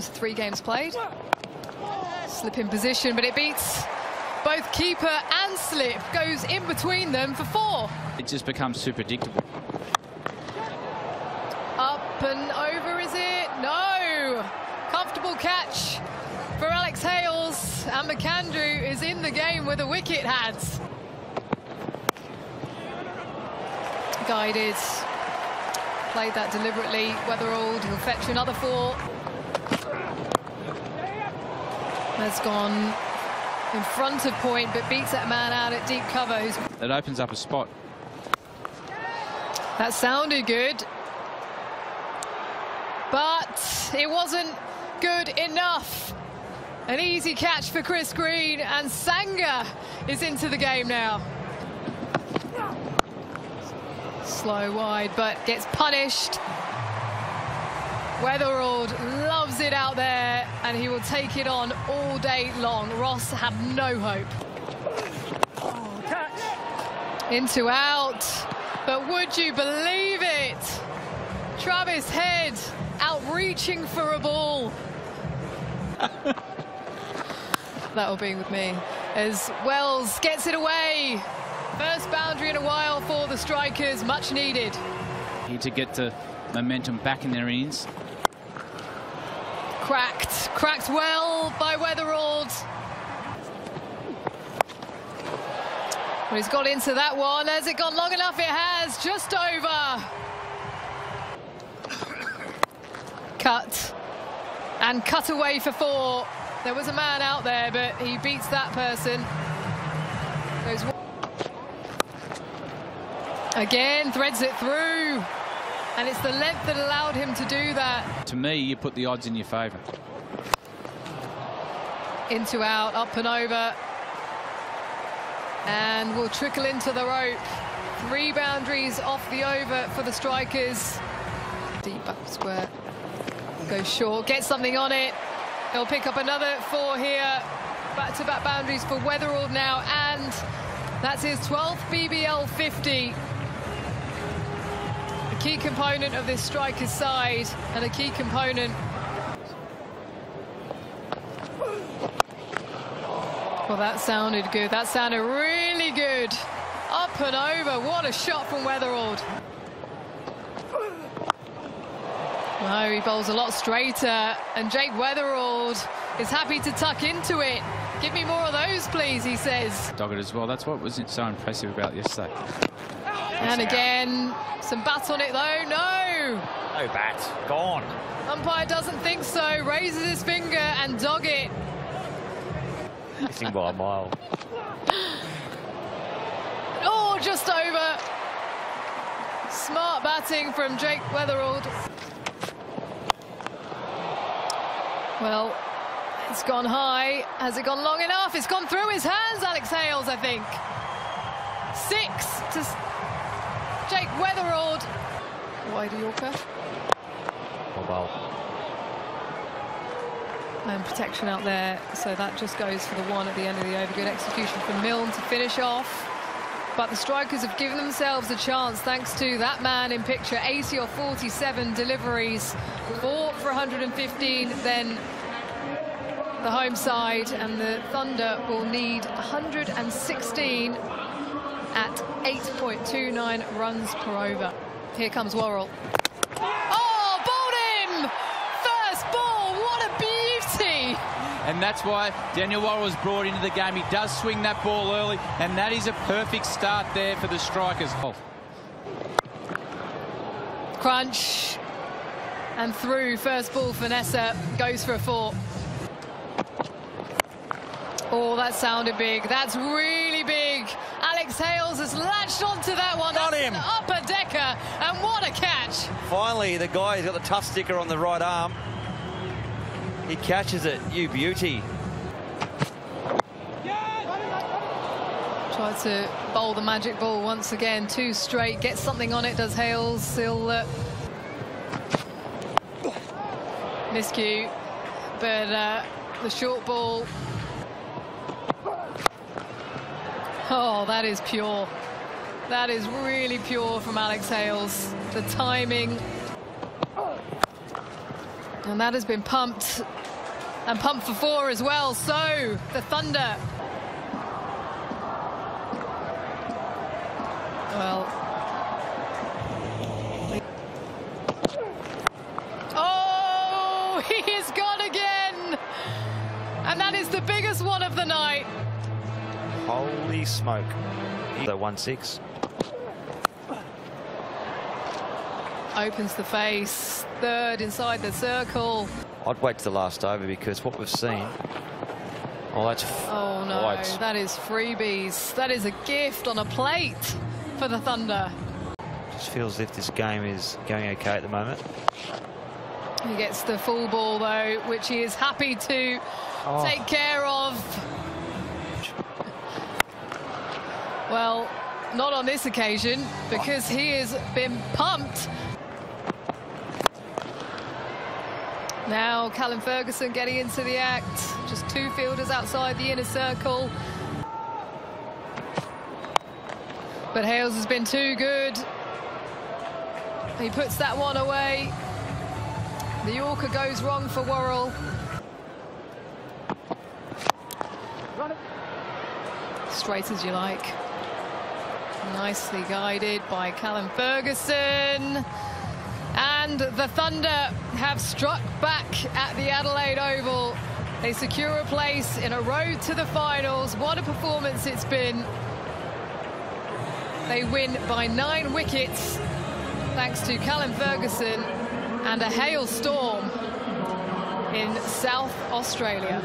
Just 3 games played. Slip in position, but it beats both keeper and slip. Goes in between them for 4. It just becomes too predictable. Up and over, is it? No! Comfortable catch for Alex Hales, and McAndrew is in the game with a wicket hands. Guided. Played that deliberately. Weatherald will fetch another 4. Has gone in front of point, but beats that man out at deep cover. That opens up a spot. That sounded good, but it wasn't good enough. An easy catch for Chris Green, and Sangha is into the game now. Slow wide, but gets punished. Weatherald loves it out there, and he will take it on all day long. Ross have no hope. Into out, but would you believe it? Travis Head outreaching for a ball. That'll be with me as Wells gets it away. First boundary in a while for the strikers, much needed. Need to get the momentum back in their innings. Cracked well by Weatherald. Well, he's got into that one. Has it gone long enough? It has, just over. Cut away for 4. There was a man out there, but he beats that person. Again, threads it through. And it's the length that allowed him to do that. To me, you put the odds in your favour. Into out, up and over. And will trickle into the rope. 3 boundaries off the over for the strikers. Deep back square. Goes short, gets something on it. He'll pick up another 4 here. Back-to-back boundaries for Weatherald now. And that's his 12th BBL 50. Key component of this striker's side, and a key component. Well, that sounded good. That sounded really good. Up and over. What a shot from Weatherald. No, he bowls a lot straighter, and Jake Weatherald is happy to tuck into it. Give me more of those, please, he says. Dogged as well. That's what was so impressive about yesterday. And again, some bat on it though. No! No bat. Gone. Umpire doesn't think so. Raises his finger and dog it. Missing by a mile. Oh, just over. Smart batting from Jake Weatherald. Well, it's gone high. Has it gone long enough? It's gone through his hands, Alex Hales, I think. 6 to Jake Weatherald. Wide Yorker. Oh, well. And protection out there, so that just goes for the 1 at the end of the over. Good execution from Milne to finish off. But the strikers have given themselves a chance thanks to that man in picture. 80 or 47 deliveries, 4 for 115, then the home side, and the Thunder will need 116 at 8.29 runs per over. Here comes Worrell. Oh, bowled him! First ball, what a beauty! And that's why Daniel Worrell was brought into the game. He does swing that ball early, and that is a perfect start there for the strikers. Oh. Crunch. And through, first ball for Nessa, goes for a 4. Oh, that sounded big. That's really big. Alex Hales has latched onto that one. Got him. Upper decker, and what a catch. Finally, the guy who's got the tough sticker on the right arm. He catches it. You beauty. Tried to bowl the magic ball once again. 2 straight. Gets something on it, does Hales. He'll miscue. But the short ball. Oh, that is pure. That is really pure from Alex Hales. The timing. And that has been pumped, and pumped for 4 as well. So the Thunder, well, oh, he is gone again, and that is the biggest one of the night. Holy smoke. The 1-6. Opens the face, third inside the circle. I'd wait to the last over, because what we've seen... Oh, that's... Oh, no, right. That is freebies. That is a gift on a plate for the Thunder. Just feels as if this game is going okay at the moment. He gets the full ball, though, which he is happy to take care of. Well, not on this occasion, because he has been pumped. Now Callum Ferguson getting into the act. Just 2 fielders outside the inner circle. But Hales has been too good. He puts that one away. The Yorker goes wrong for Worrell. Straight as you like. Nicely guided by Callum Ferguson. And the Thunder have struck back at the Adelaide Oval. They secure a place in a road to the finals. What a performance it's been. They win by 9 wickets thanks to Callum Ferguson and a hailstorm in South Australia.